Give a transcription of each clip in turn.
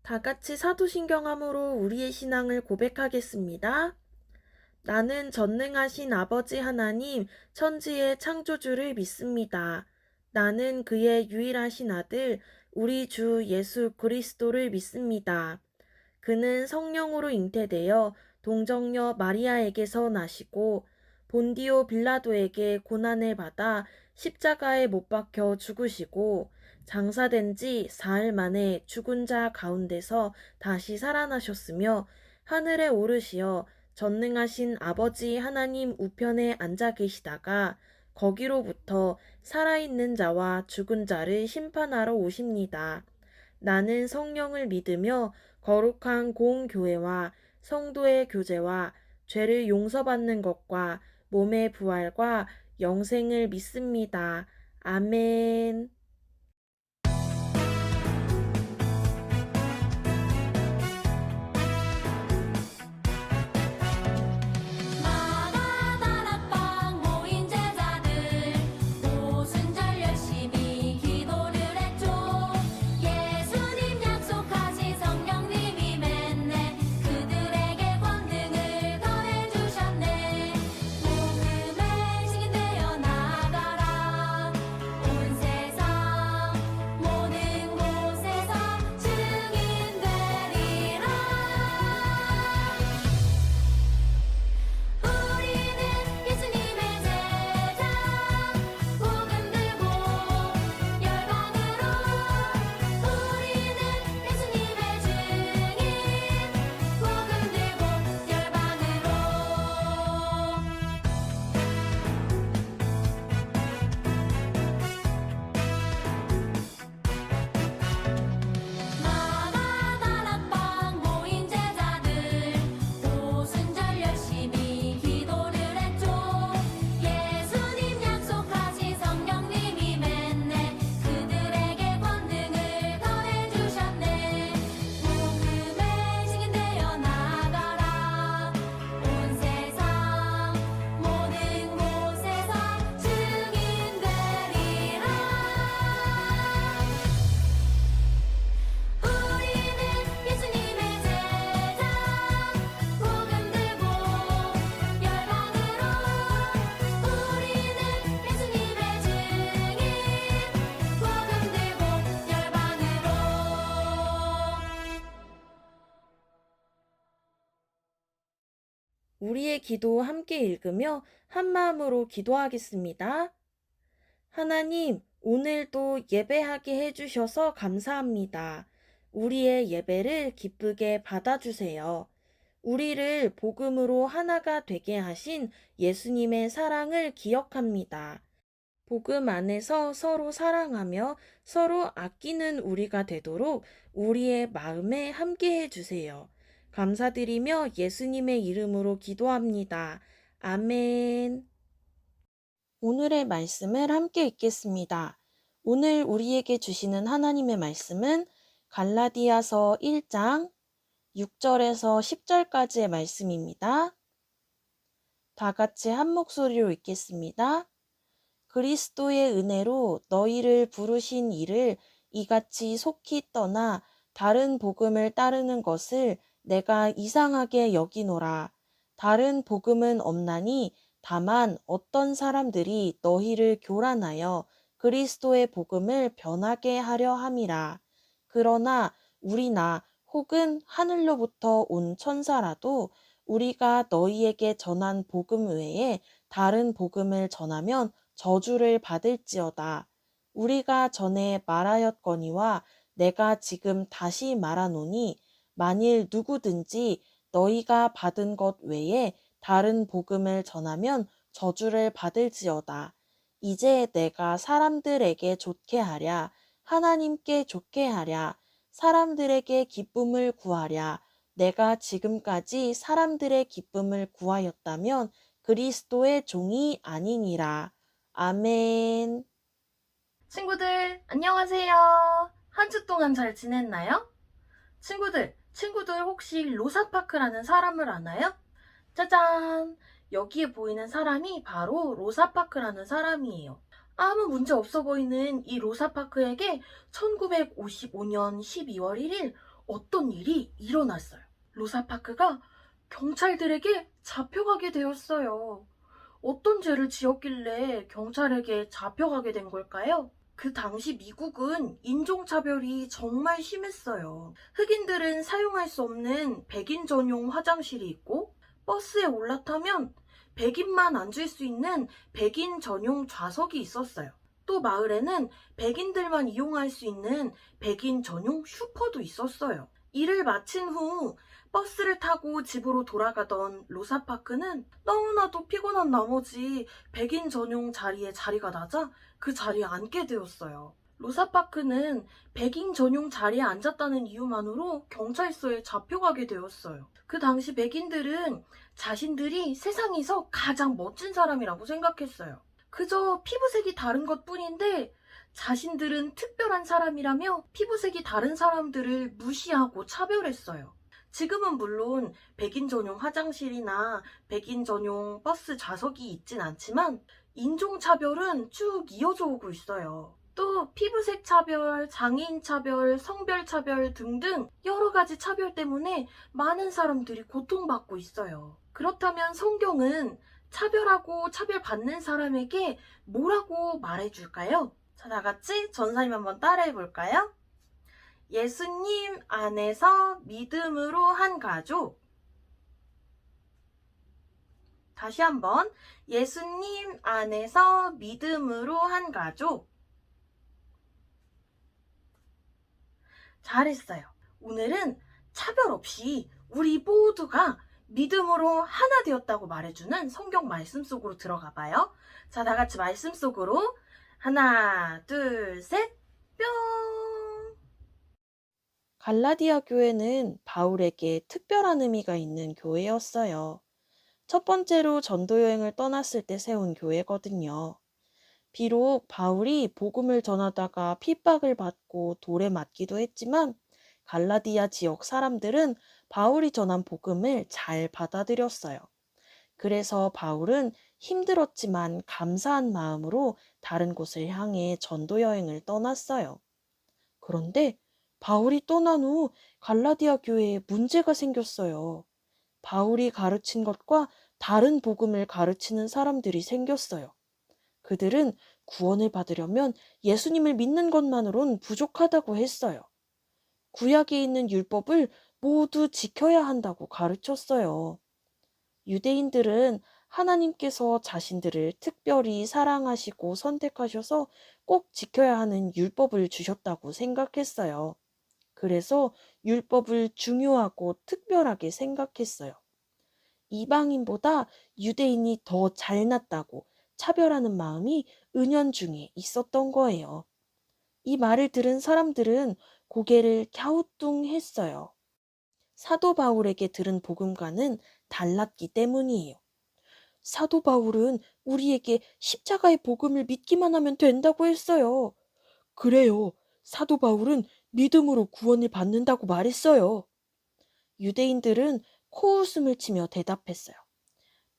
다 같이 사도신경함으로 우리의 신앙을 고백하겠습니다. 나는 전능하신 아버지 하나님, 천지의 창조주를 믿습니다. 나는 그의 유일하신 아들, 우리 주 예수 그리스도를 믿습니다. 그는 성령으로 잉태되어 동정녀 마리아에게서 나시고 본디오 빌라도에게 고난을 받아 십자가에 못 박혀 죽으시고 장사된 지 4일 만에 죽은 자 가운데서 다시 살아나셨으며 하늘에 오르시어 전능하신 아버지 하나님 우편에 앉아 계시다가 거기로부터 살아있는 자와 죽은 자를 심판하러 오십니다. 나는 성령을 믿으며 거룩한 공교회와 성도의 교제와 죄를 용서받는 것과 몸의 부활과 영생을 믿습니다. 아멘. 마가다락방 모인 제자들 오순절 열심히 기도를 했죠. 예수님 약속하신 성령님 임했네. 그들에게 권능을 더해주셨네. 복음의 증인되어 나가라. 온 세상 모든 곳에서 증인되리라. 우리는 예수님의 제자 복음 들고 열방으로 우리는 예수님의 증인 복음 들고 열방으로 마가다락방 모인 제자들 오순절 열심히 기도를 했죠. 예수님 약속하신 성령님 임했네. 그들에게 권능을 더해주셨네. 복음의 증인되어 나가라. 온 세상 모든 곳에서 증인되리라. 우리는 예수님의 제자 복음 들고 열방으로 우리는 예수님의 증인 복음 들고 열방으로 우리의 기도 함께 읽으며 한마음으로 기도하겠습니다. 하나님, 오늘도 예배하게 해주셔서 감사합니다. 우리의 예배를 기쁘게 받아주세요. 우리를 복음으로 하나가 되게 하신 예수님의 사랑을 기억합니다. 복음 안에서 서로 사랑하며 서로 아끼는 우리가 되도록 우리의 마음에 함께 해주세요. 감사드리며 예수님의 이름으로 기도합니다. 아멘. 오늘의 말씀을 함께 읽겠습니다. 오늘 우리에게 주시는 하나님의 말씀은 갈라디아서 1장 6절에서 10절까지의 말씀입니다. 다 같이 한 목소리로 읽겠습니다. 그리스도의 은혜로 너희를 부르신 이를 이같이 속히 떠나 다른 복음을 따르는 것을 내가 이상하게 여기노라. 다른 복음은 없나니 다만 어떤 사람들이 너희를 교란하여 그리스도의 복음을 변하게 하려 함이라. 그러나 우리나 혹은 하늘로부터 온 천사라도 우리가 너희에게 전한 복음 외에 다른 복음을 전하면 저주를 받을지어다. 우리가 전에 말하였거니와 내가 지금 다시 말하노니 만일 누구든지 너희가 받은 것 외에 다른 복음을 전하면 저주를 받을지어다. 이제 내가 사람들에게 좋게 하랴, 하나님께 좋게 하랴, 사람들에게 기쁨을 구하랴. 내가 지금까지 사람들의 기쁨을 구하였다면 그리스도의 종이 아니니라. 아멘. 친구들, 안녕하세요. 한 주 동안 잘 지냈나요? 친구들 혹시 로사파크라는 사람을 아나요? 짜잔! 여기에 보이는 사람이 바로 로사파크라는 사람이에요. 아무 문제 없어 보이는 이 로사파크에게 1955년 12월 1일 어떤 일이 일어났어요. 로사 파크가 경찰들에게 잡혀가게 되었어요. 어떤 죄를 지었길래 경찰에게 잡혀가게 된 걸까요? 그 당시 미국은 인종차별이 정말 심했어요. 흑인들은 사용할 수 없는 백인 전용 화장실이 있고, 버스에 올라타면 백인만 앉을 수 있는 백인 전용 좌석이 있었어요. 또 마을에는 백인들만 이용할 수 있는 백인 전용 슈퍼도 있었어요. 일을 마친 후 버스를 타고 집으로 돌아가던 로사 파크는 너무나도 피곤한 나머지 백인 전용 자리에 자리가 나자 그 자리에 앉게 되었어요. 로사 파크는 백인 전용 자리에 앉았다는 이유만으로 경찰서에 잡혀가게 되었어요. 그 당시 백인들은 자신들이 세상에서 가장 멋진 사람이라고 생각했어요. 그저 피부색이 다른 것 뿐인데 자신들은 특별한 사람이라며 피부색이 다른 사람들을 무시하고 차별했어요. 지금은 물론 백인 전용 화장실이나 백인 전용 버스 좌석이 있진 않지만 인종차별은 쭉 이어져 오고 있어요. 또 피부색 차별, 장애인 차별, 성별 차별 등등 여러 가지 차별 때문에 많은 사람들이 고통받고 있어요. 그렇다면 성경은 차별하고 차별받는 사람에게 뭐라고 말해줄까요? 자, 다 같이 전사님 한번 따라해 볼까요? 예수님 안에서 믿음으로 한 가족. 다시 한번. 예수님 안에서 믿음으로 한 가족. 잘했어요. 오늘은 차별 없이 우리 모두가 믿음으로 하나 되었다고 말해주는 성경 말씀 속으로 들어가 봐요. 자, 다 같이 말씀 속으로. 하나, 둘, 셋, 뿅! 갈라디아 교회는 바울에게 특별한 의미가 있는 교회였어요. 첫 번째로 전도 여행을 떠났을 때 세운 교회거든요. 비록 바울이 복음을 전하다가 핍박을 받고 돌에 맞기도 했지만 갈라디아 지역 사람들은 바울이 전한 복음을 잘 받아들였어요. 그래서 바울은 힘들었지만 감사한 마음으로 다른 곳을 향해 전도 여행을 떠났어요. 그런데 바울이 떠난 후 갈라디아 교회에 문제가 생겼어요. 바울이 가르친 것과 다른 복음을 가르치는 사람들이 생겼어요. 그들은 구원을 받으려면 예수님을 믿는 것만으론 부족하다고 했어요. 구약에 있는 율법을 모두 지켜야 한다고 가르쳤어요. 유대인들은 하나님께서 자신들을 특별히 사랑하시고 선택하셔서 꼭 지켜야 하는 율법을 주셨다고 생각했어요. 그래서 율법을 중요하고 특별하게 생각했어요. 이방인보다 유대인이 더 잘났다고 차별하는 마음이 은연중에 있었던 거예요. 이 말을 들은 사람들은 고개를 갸우뚱했어요. 사도 바울에게 들은 복음과는 달랐기 때문이에요. 사도 바울은 우리에게 십자가의 복음을 믿기만 하면 된다고 했어요. 그래요. 사도 바울은 믿음으로 구원을 받는다고 말했어요. 유대인들은 코웃음을 치며 대답했어요.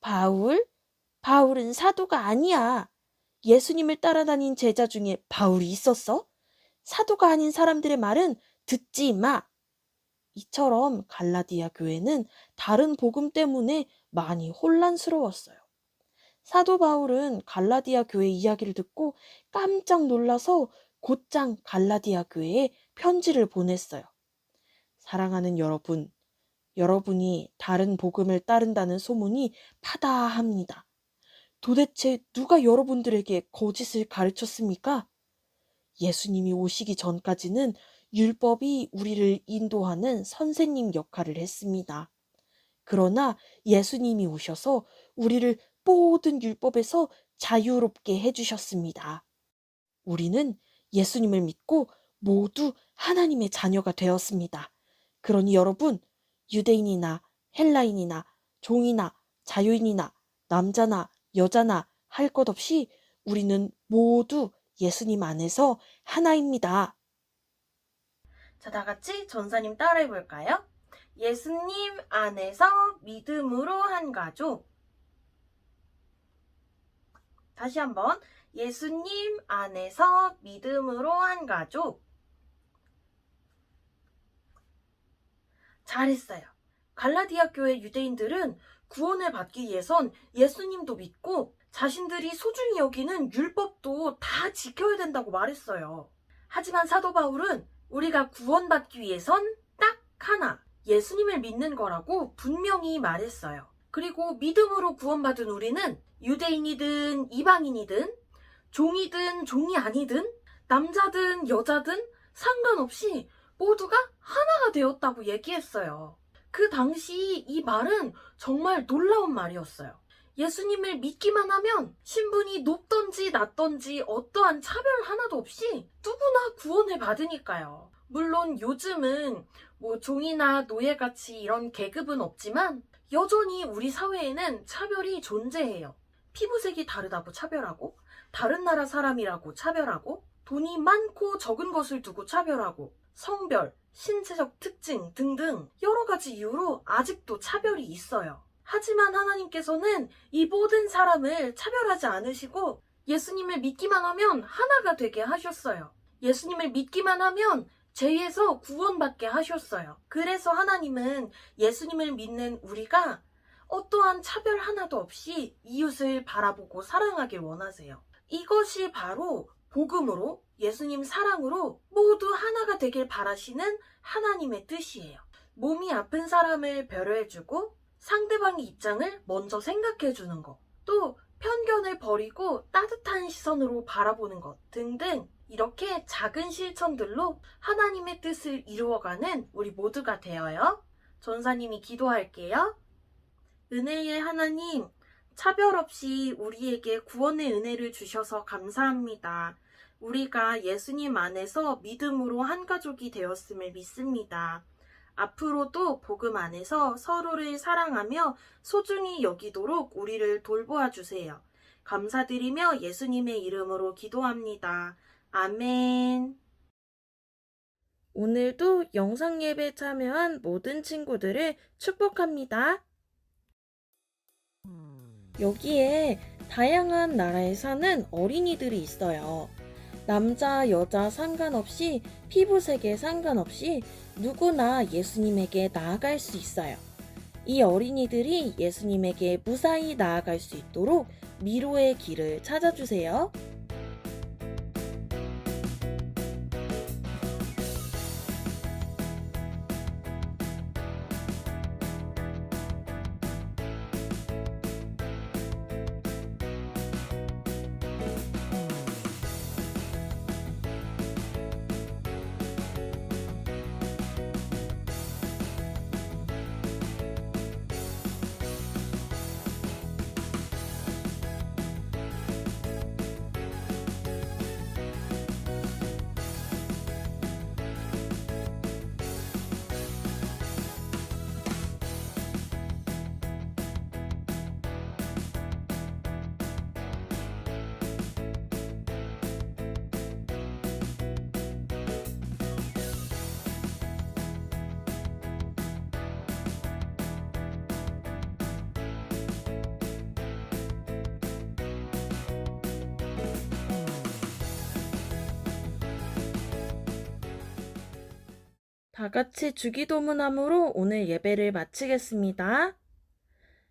바울은 사도가 아니야. 예수님을 따라다닌 제자 중에 바울이 있었어? 사도가 아닌 사람들의 말은 듣지 마. 이처럼 갈라디아 교회는 다른 복음 때문에 많이 혼란스러웠어요. 사도 바울은 갈라디아 교회 이야기를 듣고 깜짝 놀라서 곧장 갈라디아 교회에 편지를 보냈어요. 사랑하는 여러분, 여러분이 다른 복음을 따른다는 소문이 파다합니다. 도대체 누가 여러분들에게 거짓을 가르쳤습니까? 예수님이 오시기 전까지는 율법이 우리를 인도하는 선생님 역할을 했습니다. 그러나 예수님이 오셔서 우리를 모든 율법에서 자유롭게 해주셨습니다. 우리는 예수님을 믿고 모두 하나님의 자녀가 되었습니다. 그러니 여러분, 유대인이나 헬라인이나 종이나 자유인이나 남자나 여자나 할 것 없이 우리는 모두 예수님 안에서 하나입니다. 자, 다 같이 전사님 따라해 볼까요? 예수님 안에서 믿음으로 한 가족. 다시 한번. 예수님 안에서 믿음으로 한 가족. 잘했어요. 갈라디아 교회 유대인들은 구원을 받기 위해선 예수님도 믿고 자신들이 소중히 여기는 율법도 다 지켜야 된다고 말했어요. 하지만 사도 바울은 우리가 구원받기 위해선 딱 하나, 예수님을 믿는 거라고 분명히 말했어요. 그리고 믿음으로 구원받은 우리는 유대인이든 이방인이든 종이든 종이 아니든 남자든 여자든 상관없이 모두가 하나가 되었다고 얘기했어요. 그 당시 이 말은 정말 놀라운 말이었어요. 예수님을 믿기만 하면 신분이 높던지 낮던지 어떠한 차별 하나도 없이 누구나 구원을 받으니까요. 물론 요즘은 종이나 노예같이 이런 계급은 없지만 여전히 우리 사회에는 차별이 존재해요. 피부색이 다르다고 차별하고, 다른 나라 사람이라고 차별하고, 돈이 많고 적은 것을 두고 차별하고, 성별, 신체적 특징 등등 여러 가지 이유로 아직도 차별이 있어요. 하지만 하나님께서는 이 모든 사람을 차별하지 않으시고 예수님을 믿기만 하면 하나가 되게 하셨어요. 예수님을 믿기만 하면 죄에서 구원받게 하셨어요. 그래서 하나님은 예수님을 믿는 우리가 어떠한 차별 하나도 없이 이웃을 바라보고 사랑하길 원하세요. 이것이 바로 복음으로, 예수님 사랑으로 모두 하나가 되길 바라시는 하나님의 뜻이에요. 몸이 아픈 사람을 배려해주고 상대방의 입장을 먼저 생각해주는 것, 또 편견을 버리고 따뜻한 시선으로 바라보는 것 등등 이렇게 작은 실천들로 하나님의 뜻을 이루어가는 우리 모두가 되어요. 전사님이 기도할게요. 은혜의 하나님, 차별 없이 우리에게 구원의 은혜를 주셔서 감사합니다. 우리가 예수님 안에서 믿음으로 한 가족이 되었음을 믿습니다. 앞으로도 복음 안에서 서로를 사랑하며 소중히 여기도록 우리를 돌보아 주세요. 감사드리며 예수님의 이름으로 기도합니다. 아멘. 오늘도 영상 예배 참여한 모든 친구들을 축복합니다. 여기에 다양한 나라에 사는 어린이들이 있어요. 남자, 여자 상관없이 피부색에 상관없이 누구나 예수님에게 나아갈 수 있어요. 이 어린이들이 예수님에게 무사히 나아갈 수 있도록 미로의 길을 찾아주세요. 다 같이 주기도문함으로 오늘 예배를 마치겠습니다.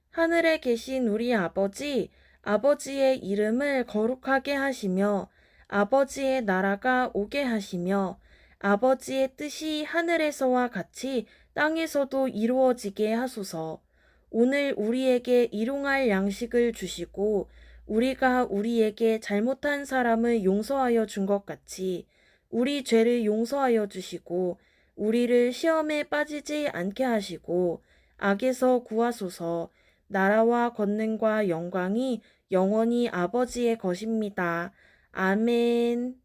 하늘에 계신 우리 아버지, 아버지의 이름을 거룩하게 하시며 아버지의 나라가 오게 하시며 아버지의 뜻이 하늘에서와 같이 땅에서도 이루어지게 하소서. 오늘 우리에게 일용할 양식을 주시고 우리가 우리에게 잘못한 사람을 용서하여 준 것 같이 우리 죄를 용서하여 주시고 우리를 시험에 빠지지 않게 하시고 악에서 구하소서. 나라와 권능과 영광이 영원히 아버지의 것입니다. 아멘.